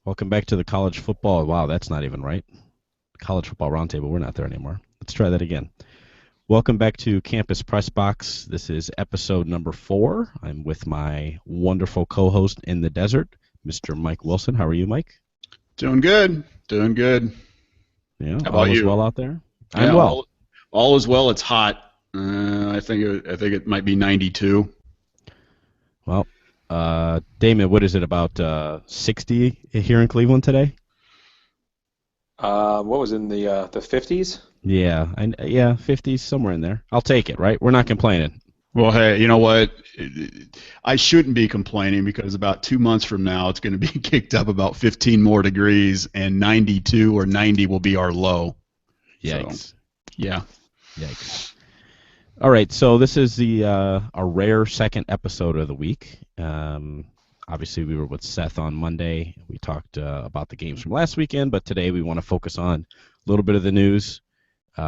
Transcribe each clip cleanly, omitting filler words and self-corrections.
Welcome back to the college football. Wow, that's not even right. College football roundtable. We're not there anymore. Let's try that again. Welcome back to Campus Press Box. This is episode number 4. I'm with my wonderful co-host in the desert, Mr. Mike Wilson. How are you, Mike? Doing good. Doing good. Yeah, How all about is you? well out there. I'm Yeah, well. all is well. It's hot. I think it might be 92. Well, Damon, what is it about 60 here in Cleveland today? What was in the 50s? Yeah, 50s somewhere in there. I'll take it. Right? We're not complaining. Well, hey, you know what? I shouldn't be complaining because about 2 months from now, it's going to be kicked up about 15 more degrees, and 92 or 90 will be our low. So, Yikes! yeah. Yikes! All right, so this is the a rare second episode of the week. Obviously, we were with Seth on Monday. We talked about the games from last weekend, but today we want to focus on a little bit of the news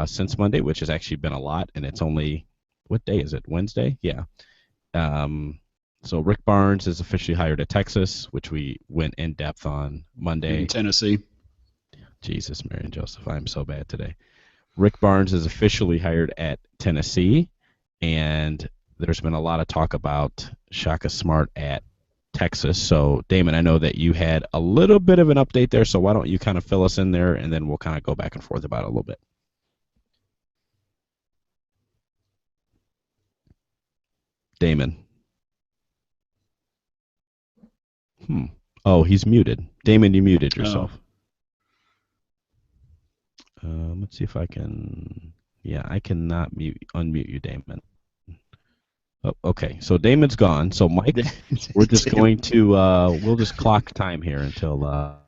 since Monday, which has actually been a lot, and it's only what day is it? Wednesday? Yeah. Um, so Rick Barnes is officially hired at Texas, which we went in depth on In Monday. Tennessee. Jesus, Mary and Joseph, I'm so bad today. Rick Barnes is officially hired at Tennessee, and there's been a lot of talk about Shaka Smart at Texas. So, Damon, I know that you had a little bit of an update there, so why don't you kind of fill us in there, and then we'll kind of go back and forth about it a little bit. Damon. Oh, he's muted. Damon, you muted Oh, yourself. Let's see if I can. Yeah, I cannot unmute you, Damon. Oh, okay, so Damon's gone. So Mike, we're just damn. going to we'll just clock time here until All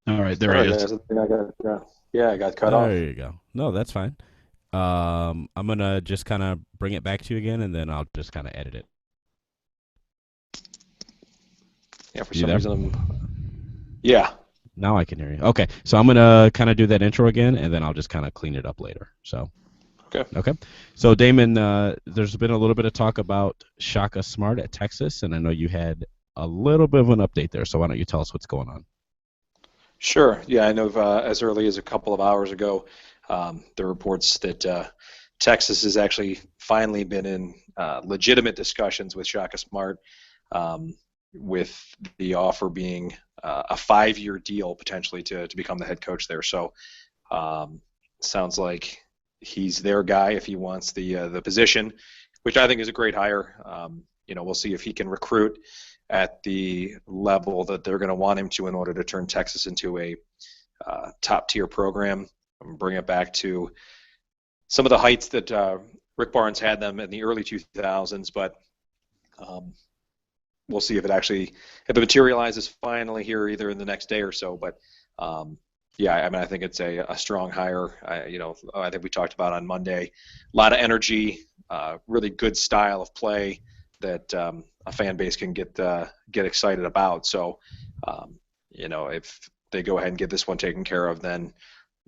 right, there he Sorry, is. guys. I think I got yeah, I got cut there off. you go. No, that's fine. I'm gonna just kind of bring it back to you again, and then I'll just kind of edit it. Yeah, for You some there? reason yeah. Now I can hear you. Okay, so I'm gonna kind of do that intro again, and then I'll just kind of clean it up later. So Okay. okay. So Damon, there's been a little bit of talk about Shaka Smart at Texas, and I know you had a little bit of an update there. So why don't you tell us what's going on? Sure. Yeah, I know as early as a couple of hours ago, the reports that Texas has actually finally been in legitimate discussions with Shaka Smart, with the offer being a 5-year deal potentially to become the head coach there. So sounds like he's their guy if he wants the position, which I think is a great hire. We'll see if he can recruit at the level that they're going to want him to in order to turn Texas into a top tier program and bring it back to some of the heights that Rick Barnes had them in the early 2000s. But we'll see if it materializes finally here either in the next day or so. But yeah, I mean, I think it's a strong hire. I think we talked about on Monday, a lot of energy, really good style of play that a fan base can get excited about. So, if they go ahead and get this one taken care of, then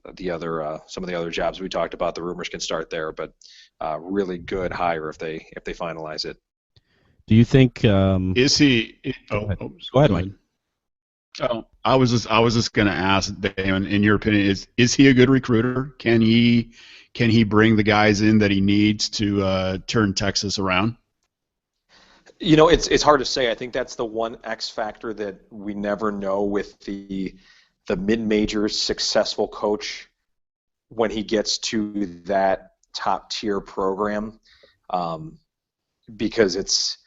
some of the other jobs we talked about, the rumors can start there. But really good hire if they finalize it. Do you think? Is he? Go Oh, ahead. oh, Go ahead, go Mike. ahead. Oh, I was just going to ask Damon, in your opinion, is he a good recruiter? Can he bring the guys in that he needs to turn Texas around? It's hard to say. I think that's the one X factor that we never know with the mid-major successful coach when he gets to that top tier program, because it's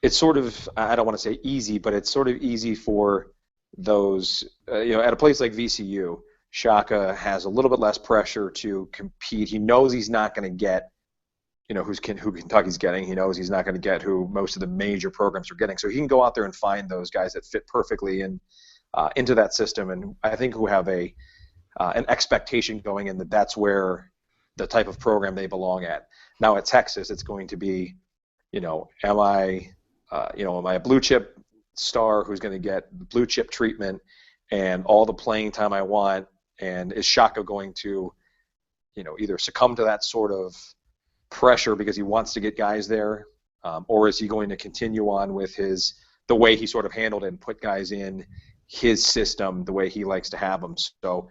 sort of, I don't want to say easy, but it's sort of easy for those at a place like VCU. Shaka has a little bit less pressure to compete. He knows he's not going to get who Kentucky's getting. He knows he's not going to get who most of the major programs are getting. So he can go out there and find those guys that fit perfectly into that system, and I think who have an expectation going in that that's where the type of program they belong at. Now at Texas, it's going to be, am I a blue chip star who's going to get blue chip treatment and all the playing time I want, and is Shaka going to, either succumb to that sort of pressure because he wants to get guys there, or is he going to continue on with the the way he sort of handled it and put guys in his system the way he likes to have them. So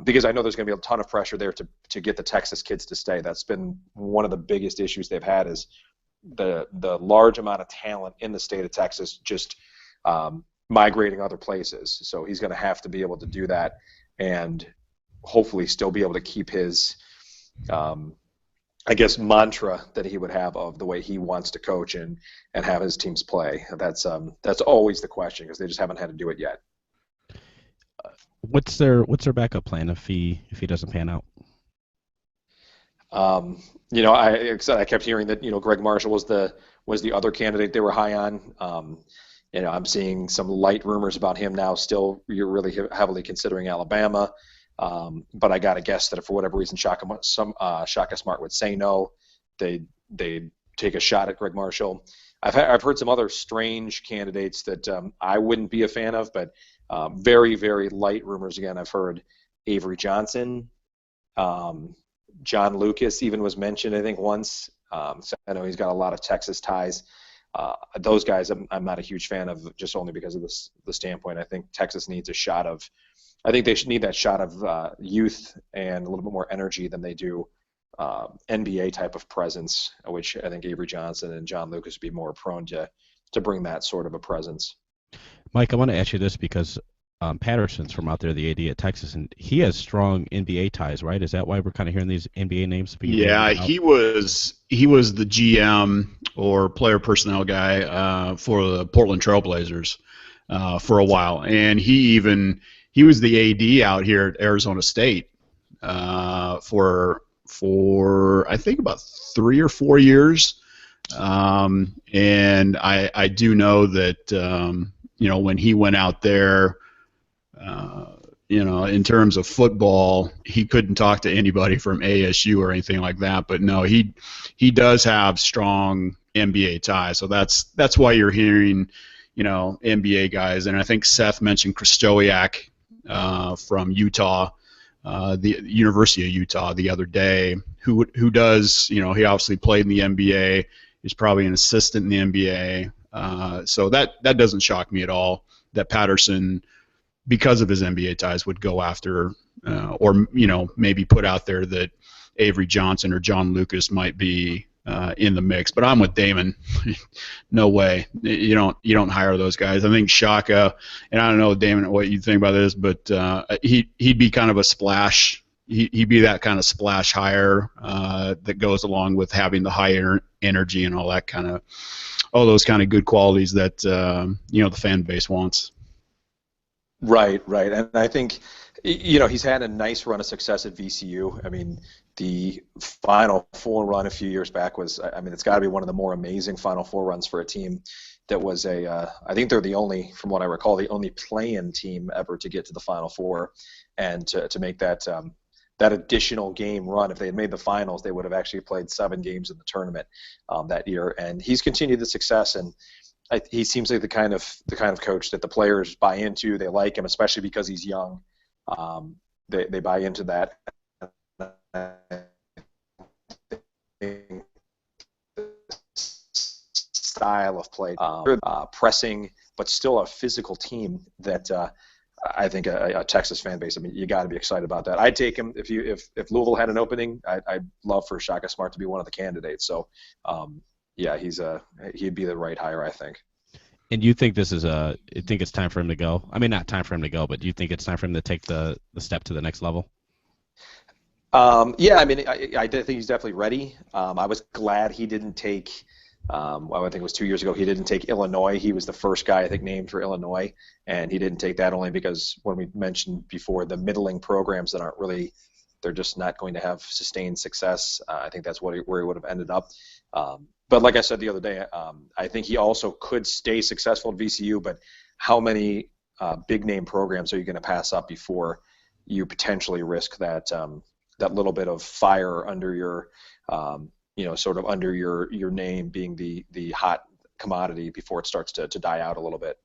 because I know there's going to be a ton of pressure there to get the Texas kids to stay. That's been one of the biggest issues they've had is the large amount of talent in the state of Texas just migrating other places. So he's going to have to be able to do that and hopefully still be able to keep his I guess mantra that he would have of the way he wants to coach and have his teams play. That's always the question because they just haven't had to do it yet. What's their backup plan if he doesn't pan out? I kept hearing that Greg Marshall was the other candidate they were high on. I'm seeing some light rumors about him now. Still, you're really heavily considering Alabama. But I got to guess that if for whatever reason Shaka Smart would say no, they'd take a shot at Greg Marshall. I've heard some other strange candidates that I wouldn't be a fan of, but very, very light rumors. Again, I've heard Avery Johnson, John Lucas even was mentioned, I think, once. So I know he's got a lot of Texas ties. Those guys I'm not a huge fan of just only because of the standpoint. I think Texas needs a shot of I think they should need that shot of youth and a little bit more energy than they do NBA type of presence, which I think Avery Johnson and John Lucas would be more prone to bring that sort of a presence. Mike, I want to ask you this because Patterson's from out there, the AD at Texas, and he has strong NBA ties, right? Is that why we're kind of hearing these NBA names? Yeah, he was the GM or player personnel guy for the Portland Trailblazers for a while, and he was the AD out here at Arizona State for I think about 3 or 4 years, and I do know that when he went out there, in terms of football, he couldn't talk to anybody from ASU or anything like that. But no, he does have strong NBA ties, so that's why you're hearing NBA guys, and I think Seth mentioned Krzyzewski from Utah, the University of Utah, the other day, who does, he obviously played in the NBA, is probably an assistant in the NBA, so that doesn't shock me at all that Patterson, because of his NBA ties, would go after, or maybe put out there that Avery Johnson or John Lucas might be in the mix. But I'm with Damon. No way. You don't hire those guys. I think Shaka, and I don't know, Damon, what you think about this, but he'd be kind of a splash. He'd be that kind of splash hire that goes along with having the high energy and all those kind of good qualities that the fan base wants. Right, and I think he's had a nice run of success at VCU. I mean, the Final Four run a few years back was, it's got to be one of the more amazing Final Four runs for a team that was I think they're the only, from what I recall, the only play-in team ever to get to the Final Four, and to make that additional game run. If they had made the finals, they would have actually played 7 games in the tournament that year. And he's continued the success, and he seems like the kind of coach that the players buy into. They like him, especially because he's young. They buy into that. Style of play, pressing, but still a physical team that I think a Texas fan base. You got to be excited about that. I'd take him if Louisville had an opening. I'd love for Shaka Smart to be one of the candidates. So. Yeah, he'd be the right hire, I think. And you think you think it's time for him to go? I mean, not time for him to go, but do you think it's time for him to take the step to the next level? Yeah, I think he's definitely ready. I was glad he didn't take, I think it was 2 years ago, he didn't take Illinois. He was the first guy, I think, named for Illinois, and he didn't take that only because, when we mentioned before, the middling programs that aren't really, they're just not going to have sustained success. I think that's where he would have ended up. But like I said the other day, I think he also could stay successful at VCU, but how many big-name programs are you going to pass up before you potentially risk that little bit of fire under your, sort of under your name being the hot commodity before it starts to die out a little bit?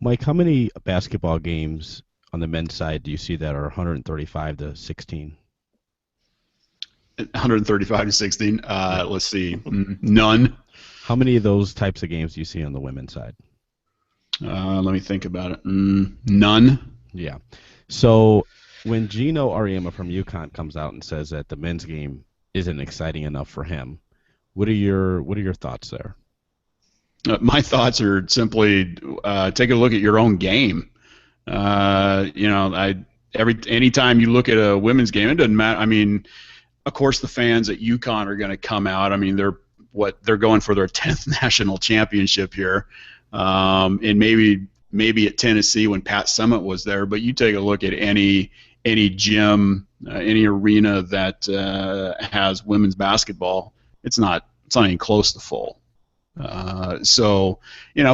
Mike, how many basketball games on the men's side do you see that are 135-16? 135-16. Let's see, none. How many of those types of games do you see on the women's side? Let me think about it. None. Yeah. So when Gino Ariema from UConn comes out and says that the men's game isn't exciting enough for him, what are your thoughts there? My thoughts are simply take a look at your own game. Anytime you look at a women's game, it doesn't matter. I mean, of course, the fans at UConn are going to come out. I mean, they're going for their 10th national championship here, and maybe at Tennessee when Pat Summitt was there. But you take a look at any gym, any arena that has women's basketball, it's not even close to full. So,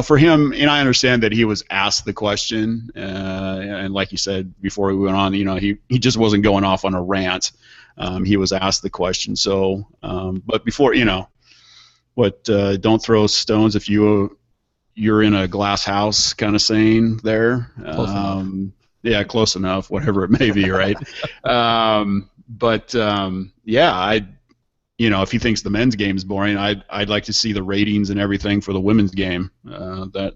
for him, and I understand that he was asked the question, and like you said before we went on, he just wasn't going off on a rant. He was asked the question. So, but before, don't throw stones if you're in a glass house kind of saying there. Close enough. Yeah, close enough, whatever it may be, right? If he thinks the men's game is boring, I'd like to see the ratings and everything for the women's game. That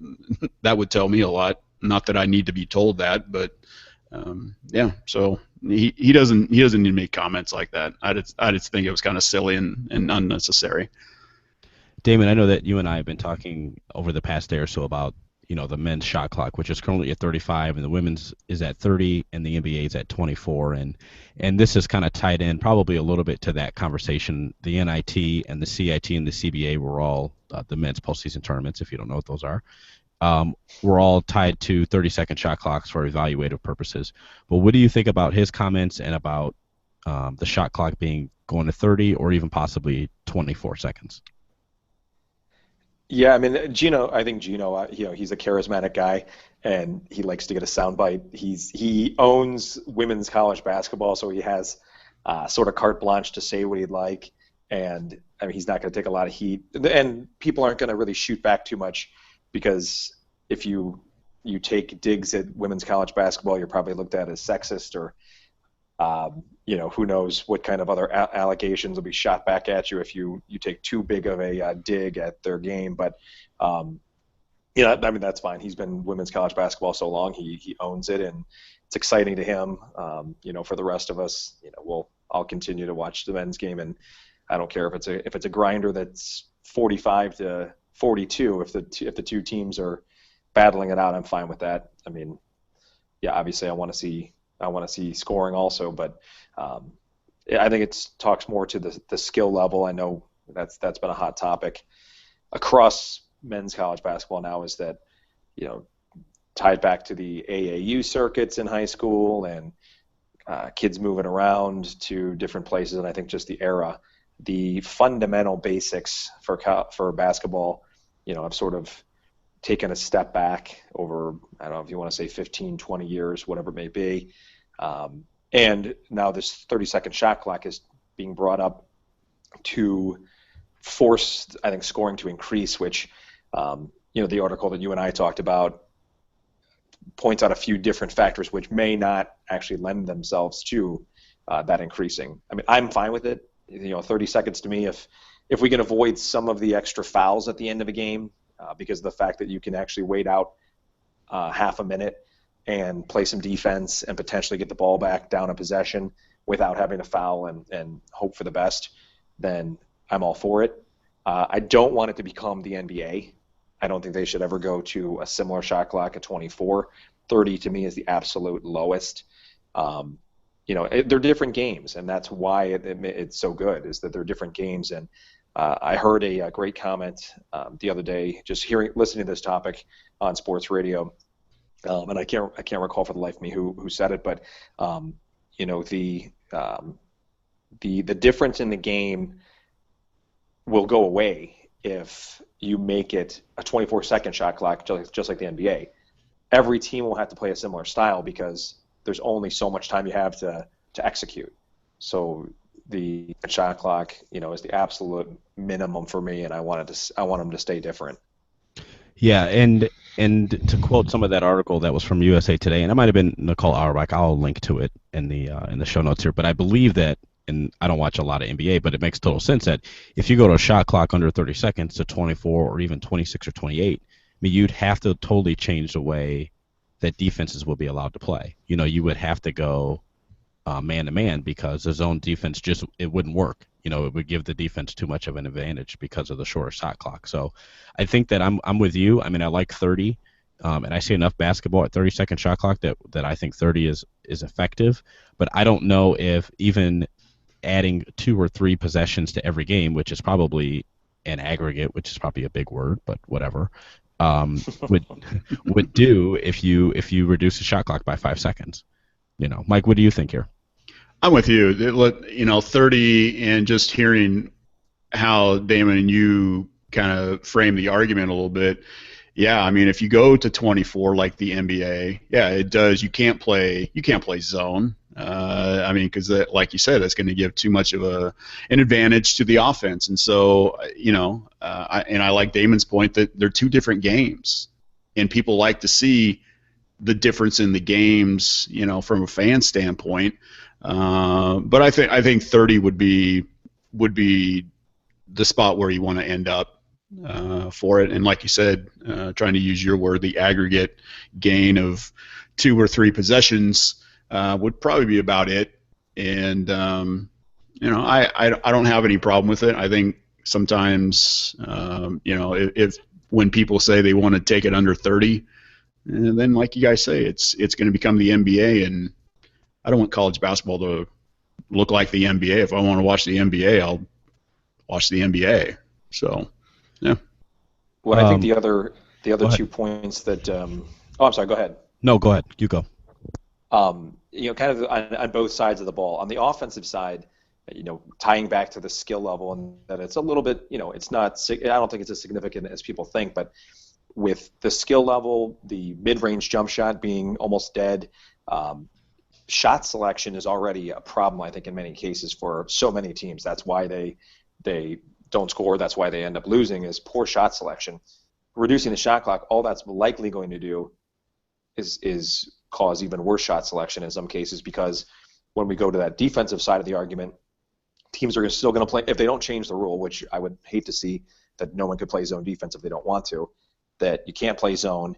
would tell me a lot. Not that I need to be told that, but So he doesn't need to make comments like that. I just think it was kind of silly and unnecessary. Damon, I know that you and I have been talking over the past day or so about the men's shot clock, which is currently at 35, and the women's is at 30, and the NBA is at 24, and this is kind of tied in probably a little bit to that conversation. The NIT and the CIT and the CBA were all the men's postseason tournaments, if you don't know what those are. We're all tied to 30-second shot clocks for evaluative purposes. But what do you think about his comments and about the shot clock going to 30 or even possibly 24 seconds? Yeah, I mean, I think Gino, he's a charismatic guy, and he likes to get a soundbite. He owns women's college basketball, so he has sort of carte blanche to say what he'd like, and I mean, he's not going to take a lot of heat, and people aren't going to really shoot back too much, because if you take digs at women's college basketball, you're probably looked at as sexist, or who knows what kind of other allegations will be shot back at you if you take too big of a dig at their game. But I mean, that's fine. He's been women's college basketball so long, he owns it, and it's exciting to him. For the rest of us, I'll continue to watch the men's game, and I don't care if it's a grinder that's 45 to 42. If the two teams are battling it out, I'm fine with that. I mean, yeah, obviously I want to see scoring also, but I think it talks more to the skill level. I know that's been a hot topic across men's college basketball now, is that tied back to the AAU circuits in high school and kids moving around to different places, and I think just the era, the fundamental basics for basketball, I've sort of taken a step back over, I don't know if you want to say 15, 20 years, whatever it may be. And now this 30-second shot clock is being brought up to force, I think, scoring to increase, which, the article that you and I talked about points out a few different factors which may not actually lend themselves to that increasing. I mean, I'm fine with it. 30 seconds to me, if we can avoid some of the extra fouls at the end of a game, because of the fact that you can actually wait out half a minute and play some defense and potentially get the ball back down a possession without having to foul and hope for the best, then I'm all for it. I don't want it to become the NBA. I don't think they should ever go to a similar shot clock at 24. 30 to me is the absolute lowest. They're different games, and that's why it's so good, is that they're different games. And I heard a great comment the other day, just listening to this topic on sports radio, and I can't recall for the life of me who said it, but the difference in the game will go away if you make it a 24-second shot clock, just like the NBA. Every team will have to play a similar style because there's only so much time you have to execute. So the shot clock, is the absolute minimum for me, and I want them to stay different. Yeah, and to quote some of that article that was from USA Today, and it might have been Nicole Auerbach, I'll link to it in the show notes here, but I believe that and I don't watch a lot of NBA, but it makes total sense that if you go to a shot clock under 30 seconds to 24 or even 26 or 28, I mean, you'd have to totally change the way that defenses will be allowed to play. You would have to go man to man because the zone defense it wouldn't work. It would give the defense too much of an advantage because of the shorter shot clock. So I think that I'm with you. I mean, I like 30, and I see enough basketball at 30-second shot clock that I think 30 is effective. But I don't know if even adding 2 or 3 possessions to every game, which is probably an aggregate, which is probably a big word, but whatever, would do if you reduce the shot clock by 5 seconds. Mike, what do you think here? I'm with you. 30, and just hearing how Damon and you kind of frame the argument a little bit. Yeah, I mean, if you go to 24 like the NBA, yeah, it does. You can't play zone. I mean, because like you said, that's going to give too much of an advantage to the offense. And so, I like Damon's point that they're 2 different games, and people like to see the difference in the games, from a fan standpoint. But I think 30 would be the spot where you want to end up for it. And like you said, trying to use your word, the aggregate gain of 2 or 3 possessions would probably be about it. And I don't have any problem with it. I think sometimes if when people say they want to take it under 30, and then like you guys say, it's going to become the NBA, and I don't want college basketball to look like the NBA. If I want to watch the NBA, I'll watch the NBA. So, yeah. Well, I think the other 2 points that I'm sorry. Go ahead. No, go ahead. You go. Kind of on both sides of the ball. On the offensive side, tying back to the skill level, and that it's a little bit, it's not. I don't think it's as significant as people think, but with the skill level, the mid-range jump shot being almost dead, shot selection is already a problem, I think, in many cases for so many teams. That's why they don't score. That's why they end up losing, is poor shot selection. Reducing the shot clock, all that's likely going to do is cause even worse shot selection in some cases, because when we go to that defensive side of the argument, teams are still going to play, if they don't change the rule, which I would hate to see that no one could play zone defense if they don't want to, that you can't play zone,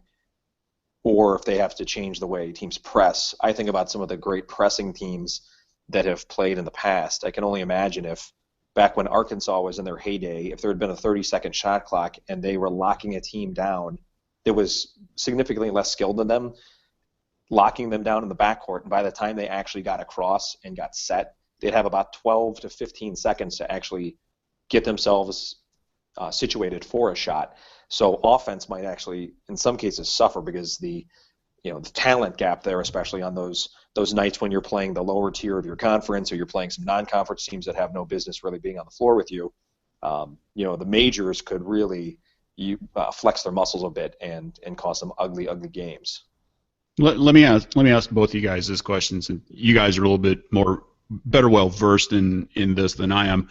or if they have to change the way teams press. I think about some of the great pressing teams that have played in the past. I can only imagine if back when Arkansas was in their heyday, if there had been a 30-second shot clock and they were locking a team down that was significantly less skilled than them, locking them down in the backcourt, and by the time they actually got across and got set, they'd have about 12 to 15 seconds to actually get themselves situated for a shot. So offense might actually, in some cases, suffer because the talent gap there, especially on those nights when you're playing the lower tier of your conference, or you're playing some non-conference teams that have no business really being on the floor with you. The majors could really flex their muscles a bit and cause some ugly games. Let me ask both of you guys this question, since you guys are a little bit better well versed in this than I am.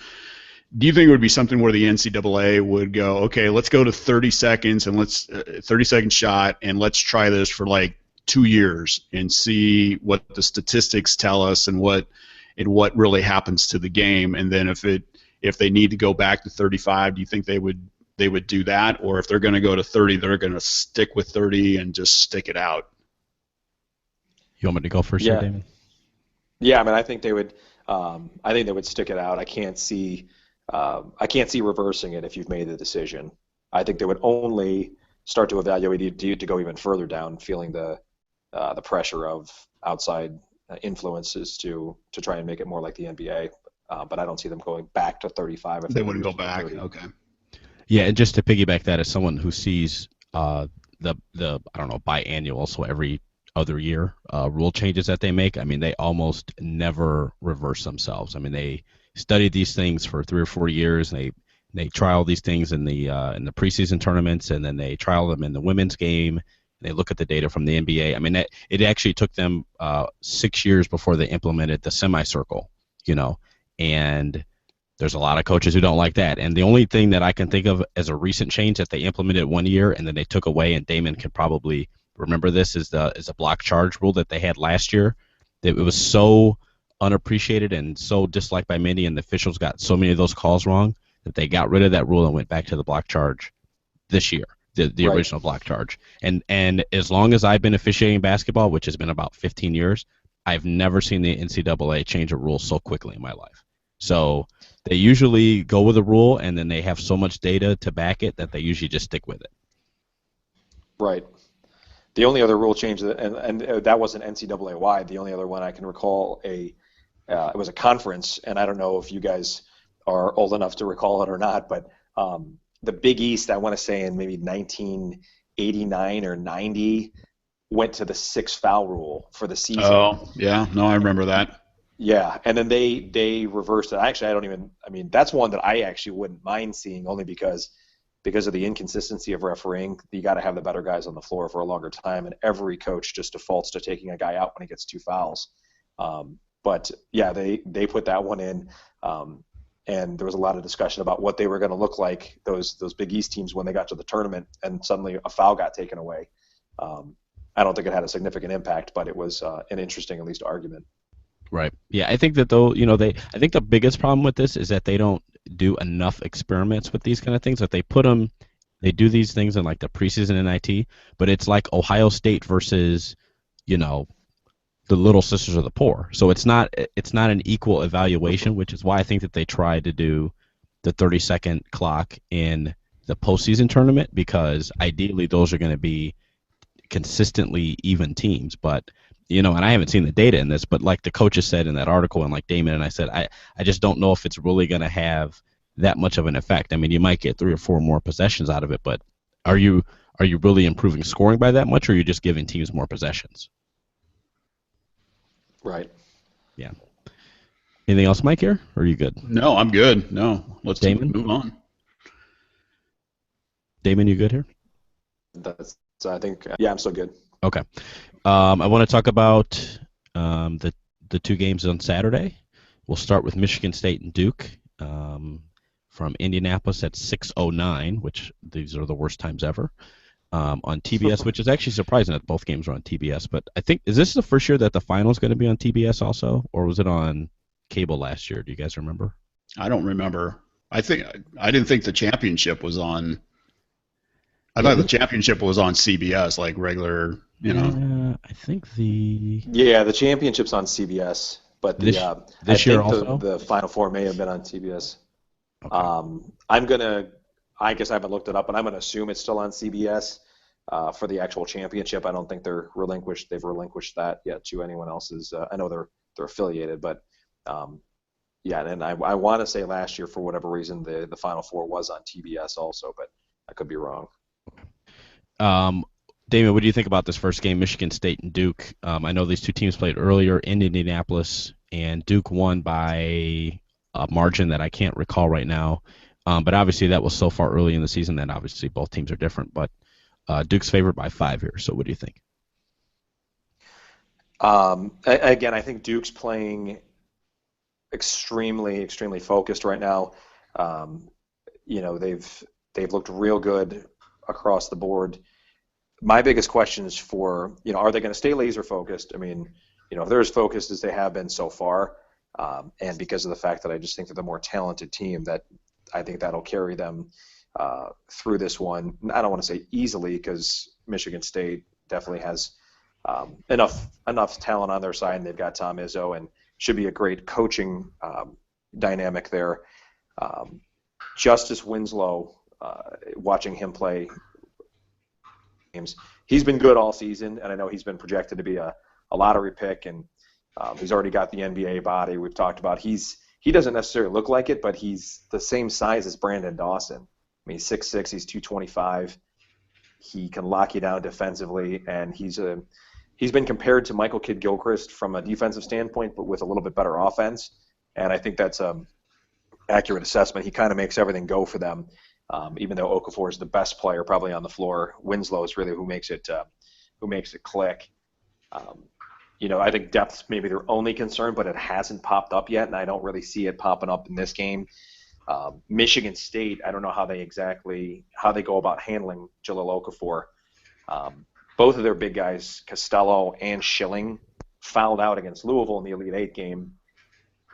Do you think it would be something where the NCAA would go, okay, let's go to 30 seconds and 30-second shot, and let's try this for like 2 years and see what the statistics tell us and what really happens to the game, and then if they need to go back to 35, do you think they would do that, or if they're going to go to 30, they're going to stick with 30 and just stick it out? You want me to go first, yeah. Damon? Yeah, I mean, I think they would. I think they would stick it out. I can't see reversing it if you've made the decision. I think they would only start to evaluate you to go even further down, feeling the pressure of outside influences to try and make it more like the NBA. But I don't see them going back to 35. If they wouldn't go back. 30. Okay. Yeah, and just to piggyback that, as someone who sees the I don't know, biannual, so every other year rule changes that they make, I mean, they almost never reverse themselves. I mean, they studied these things for 3 or 4 years, and they trial these things in the preseason tournaments, and then they trial them in the women's game. And they look at the data from the NBA. I mean, it actually took them 6 years before they implemented the semicircle, and there's a lot of coaches who don't like that. And the only thing that I can think of as a recent change that they implemented 1 year and then they took away, and Damon could probably remember this, is a block charge rule that they had last year. That it was so unappreciated and so disliked by many, and the officials got so many of those calls wrong that they got rid of that rule and went back to the block charge this year, the Right. original block charge. And as long as I've been officiating basketball, which has been about 15 years, I've never seen the NCAA change a rule so quickly in my life. So they usually go with a rule, and then they have so much data to back it that they usually just stick with it. Right. The only other rule change, and that wasn't NCAA wide. The only other one I can recall, it was a conference, and I don't know if you guys are old enough to recall it or not, but the Big East, I want to say in maybe 1989 or 90, went to the 6 foul rule for the season. Oh, yeah. No, I remember that. Yeah, and then they reversed it. Actually, I mean, that's one that I actually wouldn't mind seeing, only because of the inconsistency of refereeing. You got to have the better guys on the floor for a longer time, and every coach just defaults to taking a guy out when he gets 2 fouls. But yeah, they put that one in, and there was a lot of discussion about what they were going to look like, those Big East teams, when they got to the tournament, and suddenly a foul got taken away. I don't think it had a significant impact, but it was an interesting, at least, argument. Right. Yeah, I think that though, I think the biggest problem with this is that they don't do enough experiments with these kind of things. That they do these things in like the preseason NIT, but it's like Ohio State versus, the Little Sisters of the Poor. So it's not an equal evaluation, which is why I think that they try to do the 30-second clock in the postseason tournament, because ideally those are going to be consistently even teams. But and I haven't seen the data in this, but like the coaches said in that article, and like Damon and I said, I just don't know if it's really going to have that much of an effect. I mean, you might get 3 or 4 more possessions out of it, but are you really improving scoring by that much, or are you just giving teams more possessions? Right. Yeah. Anything else, Mike, here? Or are you good? No, I'm good. No, let's Damon? move on. Damon, you good here? I think, yeah, I'm still good. Okay. I want to talk about the 2 games on Saturday. We'll start with Michigan State and Duke from Indianapolis at 6:09, which these are the worst times ever, on TBS, which is actually surprising that both games are on TBS. But I think, is this the first year that the final is going to be on TBS also, or was it on cable last year? Do you guys remember? I don't remember. I didn't think the championship was on. I thought the championship was on CBS, like regular, Yeah, I think the championship's on CBS, but this I year think also the Final Four may have been on TBS. Okay. I guess I haven't looked it up, but I'm gonna assume it's still on CBS for the actual championship. I don't think they've relinquished that yet to anyone else's. I know they're affiliated, but yeah, and I want to say last year, for whatever reason, the Final Four was on TBS also, but I could be wrong. Damon, what do you think about this first game, Michigan State and Duke? I know these 2 teams played earlier in Indianapolis, and Duke won by a margin that I can't recall right now. But obviously that was so far early in the season that obviously both teams are different. But Duke's favored by 5 here. So what do you think? Again, I think Duke's playing extremely, extremely focused right now. They've looked real good across the board. My biggest question is are they going to stay laser focused? I mean, if they're as focused as they have been so far, and because of the fact that I just think they're the more talented team, that I think that'll carry them through this one. I don't want to say easily, because Michigan State definitely has enough talent on their side, and they've got Tom Izzo, and should be a great coaching dynamic there. Justice Winslow, watching him play games, he's been good all season, and I know he's been projected to be a lottery pick, and he's already got the NBA body. We've talked about he doesn't necessarily look like it, but he's the same size as Brandon Dawson. I mean, he's 6'6", he's 225. He can lock you down defensively, and he's been compared to Michael Kidd-Gilchrist from a defensive standpoint, but with a little bit better offense. And I think that's an accurate assessment. He kind of makes everything go for them. Even though Okafor is the best player probably on the floor, Winslow is really who makes it click. I think depth's maybe their only concern, but it hasn't popped up yet, and I don't really see it popping up in this game. Michigan State, I don't know how they go about handling Jahlil Okafor. Both of their big guys, Costello and Schilling, fouled out against Louisville in the Elite Eight game,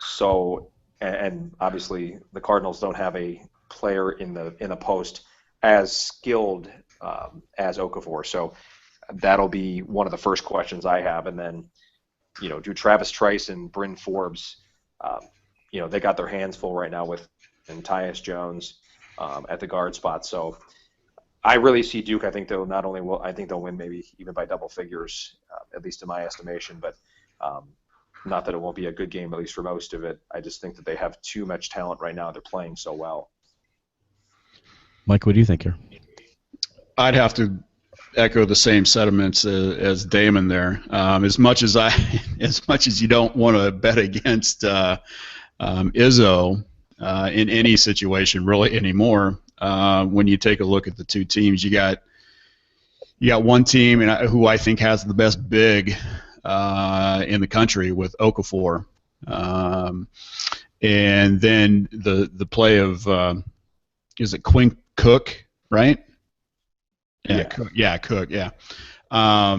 So, and obviously the Cardinals don't have a player in the post as skilled as Okafor. So that'll be one of the first questions I have. And then, do Travis Trice and Bryn Forbes, um, they got their hands full right now with and Tyus Jones at the guard spot. So I really see Duke. I think I think they'll win maybe even by double figures, at least in my estimation. But not that it won't be a good game, at least for most of it. I just think that they have too much talent right now. They're playing so well. Mike, what do you think here? I'd have to echo the same sentiments as Damon there. As much as you don't want to bet against Izzo in any situation really anymore, when you take a look at the two teams, you got one team who I think has the best big in the country with Okafor, and then the play of is it Quinn Cook, right? Yeah, Cook. Yeah. I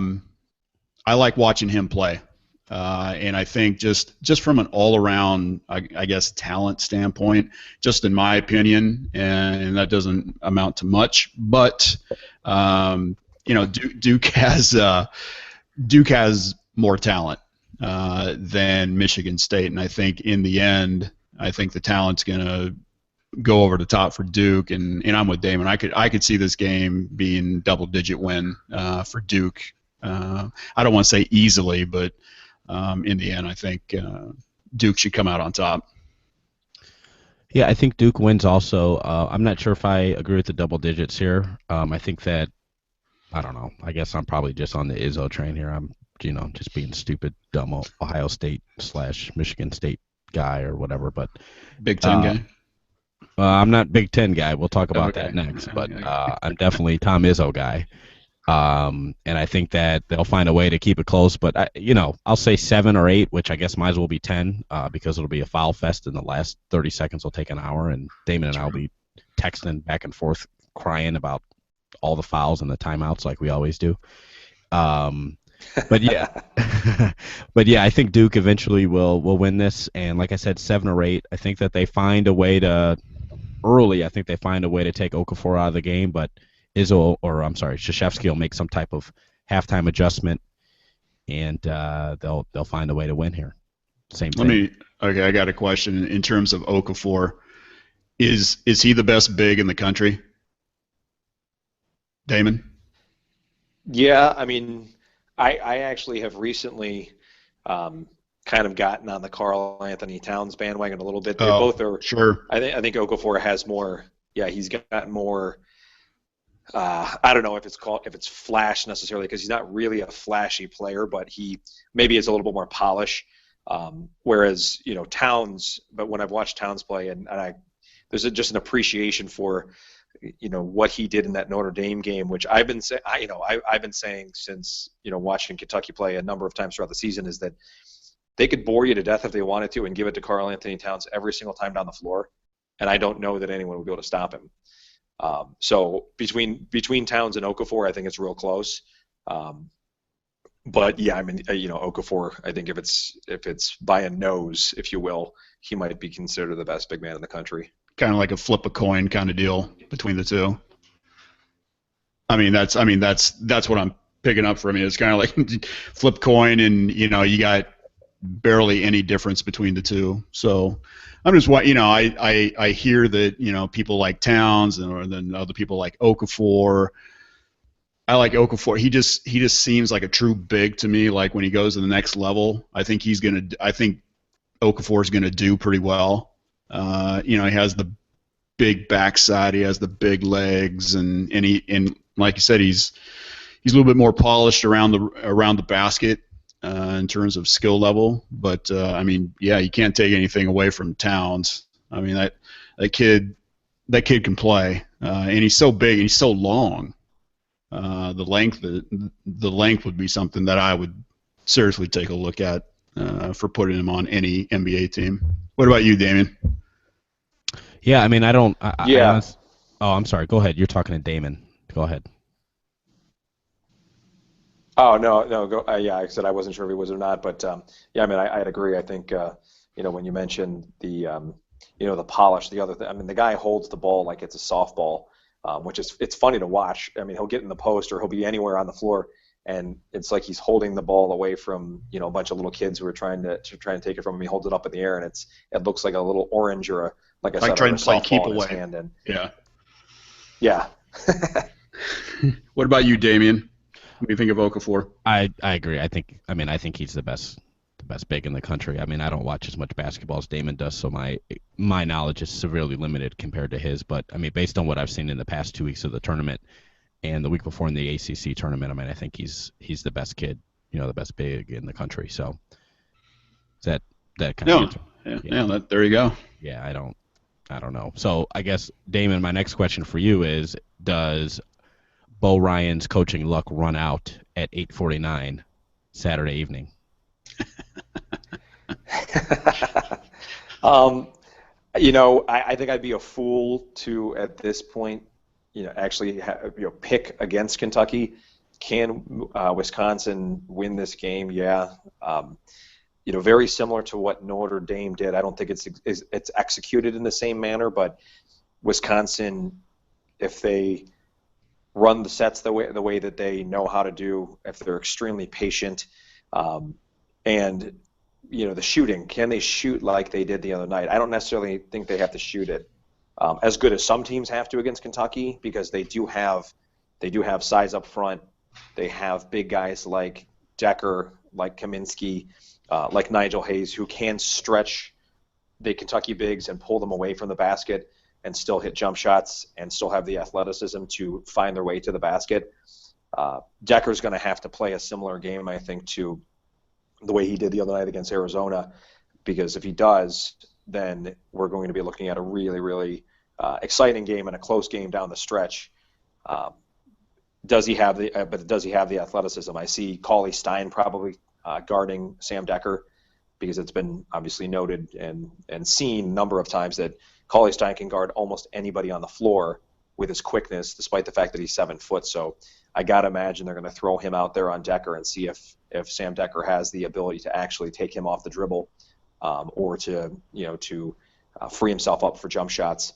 like watching him play, and I think just from an all-around, I guess, talent standpoint, just in my opinion, and that doesn't amount to much, but Duke has more talent than Michigan State, and I think in the end, I think the talent's gonna go over the top for Duke, and I'm with Damon. I could see this game being double-digit win for Duke. I don't want to say easily, but in the end, I think Duke should come out on top. Yeah, I think Duke wins also. I'm not sure if I agree with the double digits here. I think that, I don't know. I guess I'm probably just on the Izzo train here. I'm, just being stupid, dumb Ohio State / Michigan State guy or whatever. But Big Ten guy. I'm not Big Ten guy. We'll talk about that next. But I'm definitely Tom Izzo guy. And I think that they'll find a way to keep it close. But I'll say 7 or 8, which I guess might as well be 10, because it'll be a foul fest, and the last 30 seconds will take an hour. And Damon and I'll be texting back and forth, crying about all the fouls and the timeouts like we always do. But yeah, I think Duke eventually will win this. And like I said, 7 or 8. I think that they find a way to early. I think they find a way to take Okafor out of the game, but Krzyzewski will make some type of halftime adjustment, and they'll find a way to win here. Same thing. I got a question in terms of Okafor. Is he the best big in the country? Damon? Yeah, I mean, I actually have recently kind of gotten on the Karl Anthony Towns bandwagon a little bit. They both are. Sure. I think Okafor has more. Yeah, he's got more. I don't know if it's flash necessarily, because he's not really a flashy player, but he maybe is a little bit more polish. Whereas Towns, but when I've watched Towns play, and there's just an appreciation for what he did in that Notre Dame game, which I've been saying. I've been saying since watching Kentucky play a number of times throughout the season, is that they could bore you to death if they wanted to and give it to Karl Anthony Towns every single time down the floor, and I don't know that anyone would be able to stop him. So between Towns and Okafor, I think it's real close. But yeah, I mean, Okafor, I think if it's by a nose, if you will, he might be considered the best big man in the country. Kind of like a flip a coin kind of deal between the two. I mean, that's what I'm picking up from you. It's kind of like flip coin, and you got barely any difference between the two. So I'm just I hear that people like Towns, and then other people like Okafor. I like Okafor. He just seems like a true big to me. Like when he goes to the next level, I think Okafor is gonna do pretty well. He has the big backside, he has the big legs, and like you said, he's a little bit more polished around the basket in terms of skill level. But you can't take anything away from Towns. I mean, that kid can play, and he's so big and he's so long. The length would be something that I would seriously take a look at for putting him on any NBA team. What about you, Damien? Yeah, I mean, I don't. I'm sorry. Go ahead. You're talking to Damon. Go ahead. Oh no. Go. Yeah, I said I wasn't sure if he was or not, but yeah, I mean, I'd agree. I think when you mentioned the polish, the other thing. I mean, the guy holds the ball like it's a softball, which is it's funny to watch. I mean, he'll get in the post or he'll be anywhere on the floor, and it's like he's holding the ball away from a bunch of little kids who are trying to take it from him. He holds it up in the air, and it looks like a little orange or like I said, trying a to play keep softball in his away. hand. And Yeah. yeah. What about you, Damien? What do you think of Okafor? I agree. I think he's the best big in the country. I mean, I don't watch as much basketball as Damon does, so my knowledge is severely limited compared to his. But I mean, based on what I've seen in the past 2 weeks of the tournament and the week before in the ACC tournament, I mean, I think he's the best kid, the best big in the country. So is that kind of answer? Yeah. There you go. Yeah, I don't know. So I guess, Damon, my next question for you is: does Bo Ryan's coaching luck run out at 8:49 Saturday evening? I think I'd be a fool to, at this point, actually pick against Kentucky. Can Wisconsin win this game? Yeah. Very similar to what Notre Dame did. I don't think it's executed in the same manner, but Wisconsin, if they run the sets the way that they know how to do, if they're extremely patient, and the shooting, can they shoot like they did the other night? I don't necessarily think they have to shoot it as good as some teams have to against Kentucky, because they do have size up front. They have big guys like Decker, like Kaminsky, like Nigel Hayes, who can stretch the Kentucky bigs and pull them away from the basket and still hit jump shots and still have the athleticism to find their way to the basket. Decker's going to have to play a similar game, I think, to the way he did the other night against Arizona, because if he does, then we're going to be looking at a really, really exciting game and a close game down the stretch. Does he have the athleticism? I see Cauley Stein probably guarding Sam Decker, because it's been obviously noted and seen a number of times that Cauley Stein can guard almost anybody on the floor with his quickness, despite the fact that he's 7 foot. So I got to imagine they're going to throw him out there on Decker and see if Sam Decker has the ability to actually take him off the dribble, or to free himself up for jump shots.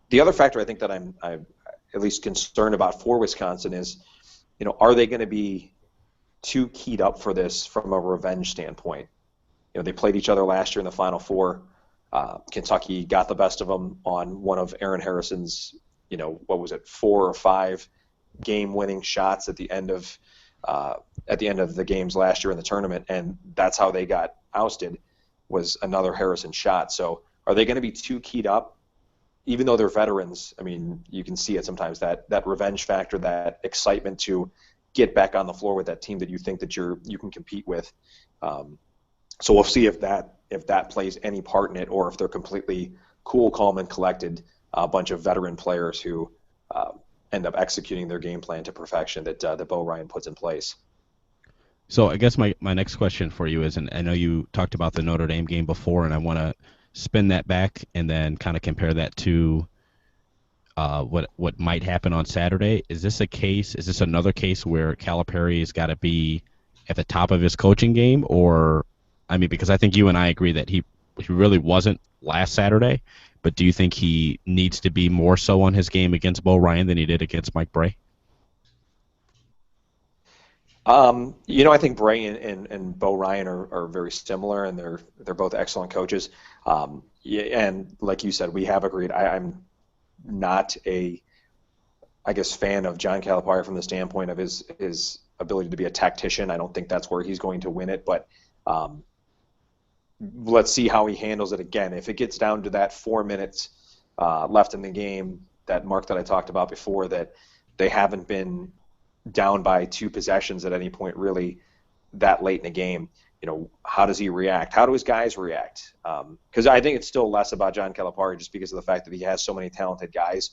The other factor I think that I'm at least concerned about for Wisconsin is, are they going to be too keyed up for this from a revenge standpoint? They played each other last year in the Final Four. Kentucky got the best of them on one of Aaron Harrison's, 4 or 5 game-winning shots at the end of the games last year in the tournament, and that's how they got ousted, was another Harrison shot. So are they going to be too keyed up? Even though they're veterans, I mean, you can see it sometimes, that revenge factor, that excitement to get back on the floor with that team that you think that you can compete with. So we'll see if that plays any part in it, or if they're completely cool, calm, and collected, a bunch of veteran players who end up executing their game plan to perfection that Bo Ryan puts in place. So I guess my next question for you is, and I know you talked about the Notre Dame game before, and I want to spin that back and then kind of compare that to what might happen on Saturday. Is this another case where Calipari's got to be at the top of his coaching game? Or, I mean, because I think you and I agree that he really wasn't last Saturday, but do you think he needs to be more so on his game against Bo Ryan than he did against Mike Brey? I think Bray and Bo Ryan are very similar, and they're both excellent coaches. And like you said, we have agreed. I'm not a, fan of John Calipari from the standpoint of his ability to be a tactician. I don't think that's where he's going to win it, but let's see how he handles it again. If it gets down to that 4 minutes left in the game, that mark that I talked about before, that they haven't been down by 2 possessions at any point really that late in the game, how does he react? How do his guys react? Because I think it's still less about John Calipari, just because of the fact that he has so many talented guys.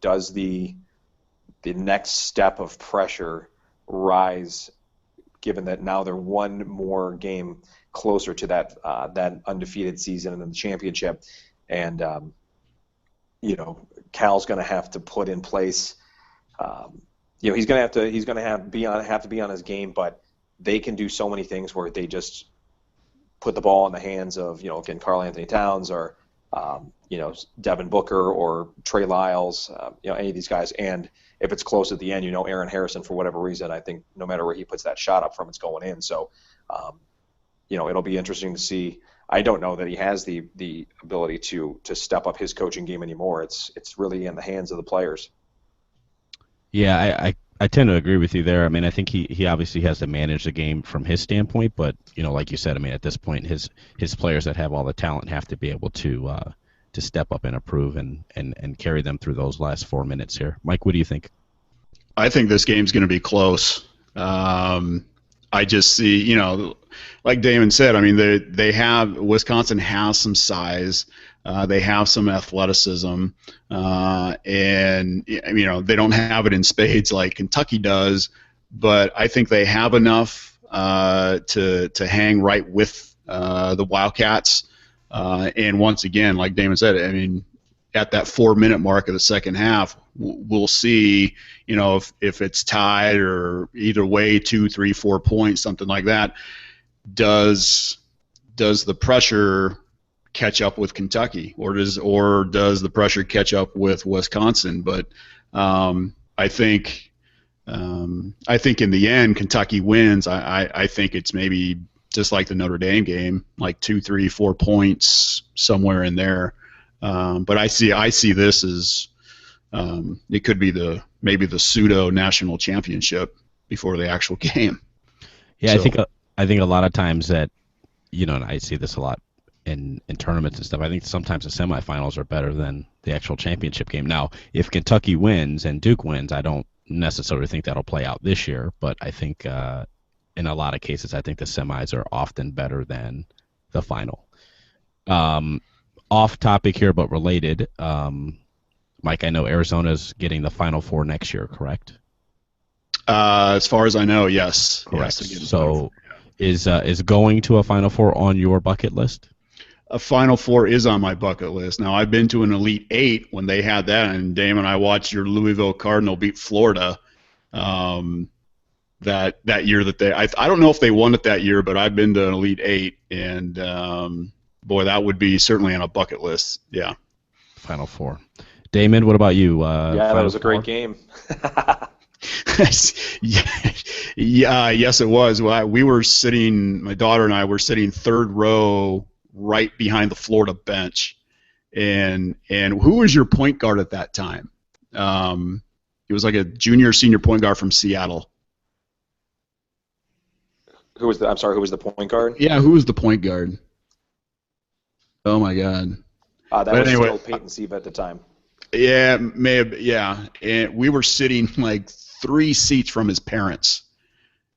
Does the next step of pressure rise, given that now they're one more game closer to that undefeated season and then the championship, and Cal's going to have to put in place. He's going to have to be on his game, but they can do so many things where they just put the ball in the hands of, again, Karl Anthony Towns or, Devin Booker or Trey Lyles, any of these guys. And if it's close at the end, Aaron Harrison, for whatever reason, I think no matter where he puts that shot up from, it's going in. So, it'll be interesting to see. I don't know that he has the ability to step up his coaching game anymore. It's really in the hands of the players. Yeah, I tend to agree with you there. I mean, I think he obviously has to manage the game from his standpoint, but like you said, I mean, at this point, his players that have all the talent have to be able to step up and improve and carry them through those last 4 minutes here. Mike, what do you think? I think this game's going to be close. I just see, like Damon said, I mean, Wisconsin has some size. They have some athleticism, and they don't have it in spades like Kentucky does, but I think they have enough to hang right with the Wildcats. And once again, like Damon said, I mean, at that 4-minute mark of the second half, we'll see, if it's tied or either way, 2, 3, 4 points, something like that. Does the pressure catch up with Kentucky, or does the pressure catch up with Wisconsin? But I think in the end, Kentucky wins. I think it's maybe just like the Notre Dame game, like 2, 3, 4 points somewhere in there. But I see this as it could be maybe the pseudo national championship before the actual game. Yeah, so. I think a lot of times that, and I see this a lot in tournaments and stuff. I think sometimes the semifinals are better than the actual championship game. Now, if Kentucky wins and Duke wins, I don't necessarily think that'll play out this year. But I think in a lot of cases, I think the semis are often better than the final. Off topic here, but related. Mike, I know Arizona's getting the Final Four next year, correct? As far as I know, yes. Correct. Yes, so is going to a Final Four on your bucket list? A Final Four is on my bucket list. Now, I've been to an Elite Eight when they had that, and Damon, I watched your Louisville Cardinal beat Florida that year that they. I don't know if they won it that year, but I've been to an Elite Eight, and boy, that would be certainly on a bucket list. Yeah. Final Four. Damon, what about you? Yeah, that was a great game. Yes, it was. Well, we were sitting. My daughter and I were sitting third row, right behind the Florida bench, and who was your point guard at that time? It was like a junior, senior point guard from Seattle. I'm sorry. Who was the point guard? Yeah, who was the point guard? Oh my God. Still Peyton Siva at the time. Yeah, may have. Yeah, and we were sitting like 3 seats from his parents,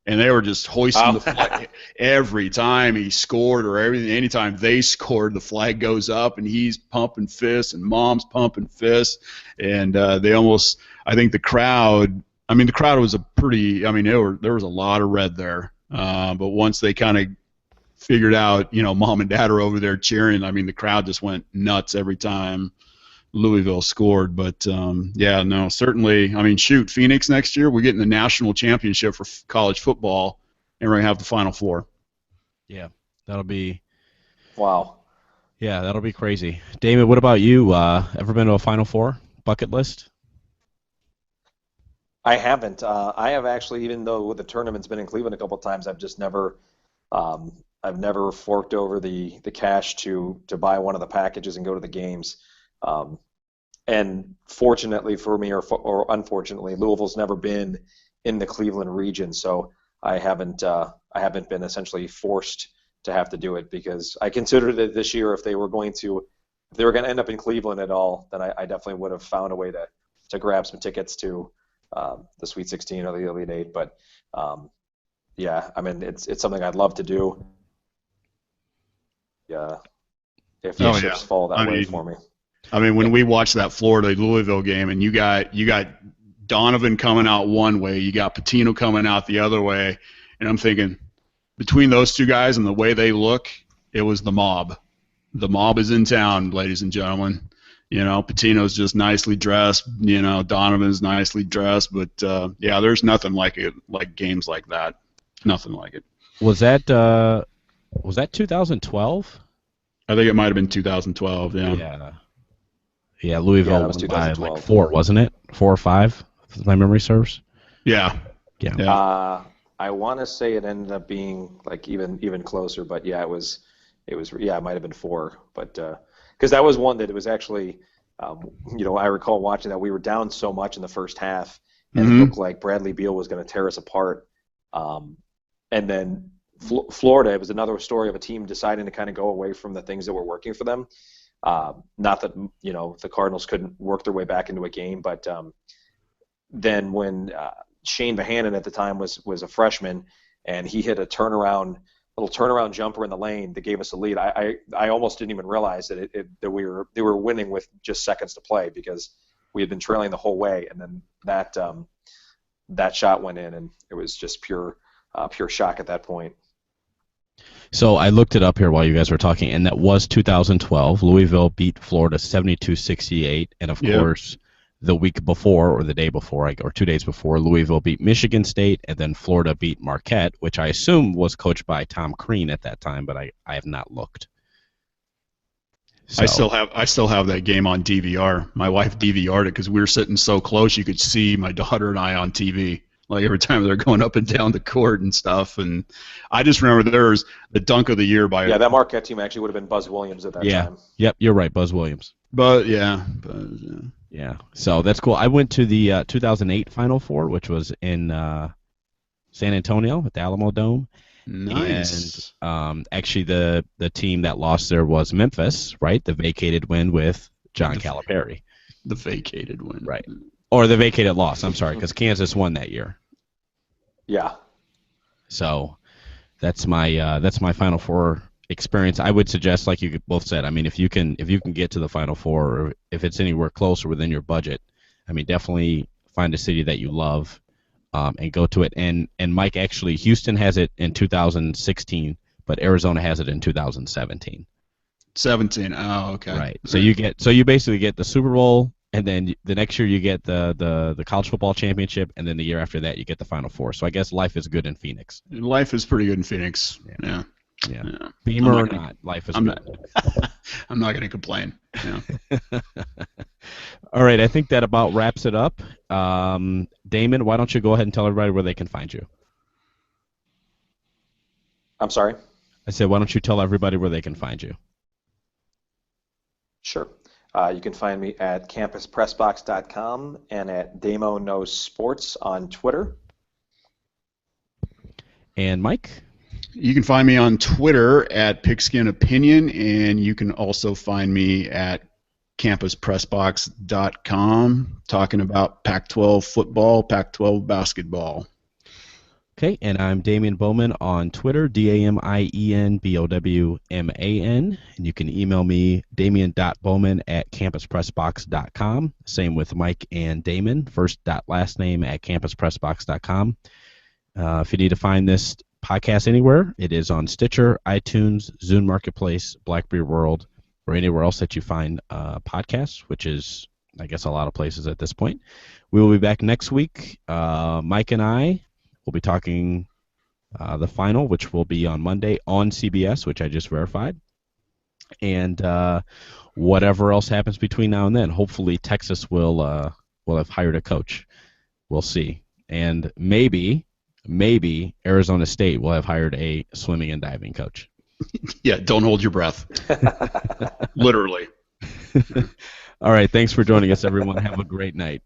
and they were just hoisting the flag every time he scored or everything. Anytime they scored, the flag goes up, and he's pumping fists, and mom's pumping fists, and they almost. I think the crowd. I mean, the crowd was a pretty. I mean, there was a lot of red there, but once they kind of figured out, mom and dad are over there cheering. I mean, the crowd just went nuts every time Louisville scored. But yeah, no, certainly. I mean, shoot, Phoenix next year, we're getting the national championship for college football, and we're gonna have the Final Four. Yeah, that'll be. Wow. Yeah, that'll be crazy. Damon, what about you? Ever been to a Final Four bucket list? I haven't. I have actually, even though the tournament's been in Cleveland a couple of times, I've just never. I've never forked over the cash to buy one of the packages and go to the games. And fortunately for me, or unfortunately, Louisville's never been in the Cleveland region, so I haven't been essentially forced to have to do it, because I considered it this year if they were going to end up in Cleveland at all, then I definitely would have found a way to grab some tickets to the Sweet 16 or the Elite Eight. But yeah, I mean, it's something I'd love to do. Yeah, if the chips fall that way for me. I mean, when we watched that Florida-Louisville game, and you got Donovan coming out one way, you got Patino coming out the other way, and I'm thinking, between those two guys and the way they look, it was the mob. The mob is in town, ladies and gentlemen. Patino's just nicely dressed. Donovan's nicely dressed. But yeah, there's nothing like it, like games like that. Nothing like it. Was that Was that 2012? I think it might have been 2012. Yeah. Yeah. Yeah, Louisville that was won by like 2012. 4, wasn't it? 4 or 5, if my memory serves. Yeah. Yeah. Yeah. I want to say it ended up being like even closer, but yeah, it might have been 4, but because that was one that it was actually, I recall watching that we were down so much in the first half, and it looked like Bradley Beal was going to tear us apart, and then Florida, it was another story of a team deciding to kind of go away from the things that were working for them. Not that the Cardinals couldn't work their way back into a game, but then when Shane Bohannon at the time was a freshman, and he hit a little turnaround jumper in the lane that gave us a lead. I almost didn't even realize that that they were winning with just seconds to play because we had been trailing the whole way, and then that shot went in, and it was just pure shock at that point. So I looked it up here while you guys were talking, and that was 2012. Louisville beat Florida 72-68, and of course, the week before or the day before, or 2 days before, Louisville beat Michigan State, and then Florida beat Marquette, which I assume was coached by Tom Crean at that time, but I have not looked. So. I still have that game on DVR. My wife DVR'd it because we were sitting so close you could see my daughter and I on TV. Like every time they're going up and down the court and stuff, and I just remember there's the dunk of the year by that Marquette team actually would have been Buzz Williams at that time. Yep, you're right, Buzz Williams. Yeah. So that's cool. I went to the 2008 Final Four, which was in San Antonio at the Alamo Dome. Nice. And actually, the team that lost there was Memphis, right? The vacated win with John Calipari. The vacated win, right? Or the vacated loss. I'm sorry, because Kansas won that year. Yeah. So that's my Final Four experience. I would suggest, like you both said, I mean, if you can get to the Final Four, or if it's anywhere close or within your budget, I mean, definitely find a city that you love and go to it. And Mike, actually, Houston has it in 2016, but Arizona has it in 2017. 17. Oh, okay. Right. So you basically get the Super Bowl. And then the next year you get the college football championship, and then the year after that you get the Final Four. So I guess life is good in Phoenix. Life is pretty good in Phoenix. Yeah. Beamer or not, life is good. I'm not going to complain. Yeah. All right, I think that about wraps it up. Damon, why don't you go ahead and tell everybody where they can find you? I'm sorry? I said, why don't you tell everybody where they can find you? Sure. You can find me at campuspressbox.com and at Damo Knows Sports on Twitter. And Mike? You can find me on Twitter at Pigskin Opinion, and you can also find me at campuspressbox.com talking about Pac-12 football, Pac-12 basketball. Okay, and I'm Damian Bowman on Twitter, DamienBowman, and you can email me, Damian.Bowman@campuspressbox.com. Same with Mike and Damon, first dot last name at campuspressbox.com. If you need to find this podcast anywhere, it is on Stitcher, iTunes, Zune Marketplace, BlackBerry World, or anywhere else that you find podcasts, which is, I guess, a lot of places at this point. We will be back next week. Mike and I will be talking the final, which will be on Monday on CBS, which I just verified. And whatever else happens between now and then, hopefully Texas will have hired a coach. We'll see. And maybe Arizona State will have hired a swimming and diving coach. Yeah, don't hold your breath. Literally. All right, thanks for joining us, everyone. Have a great night.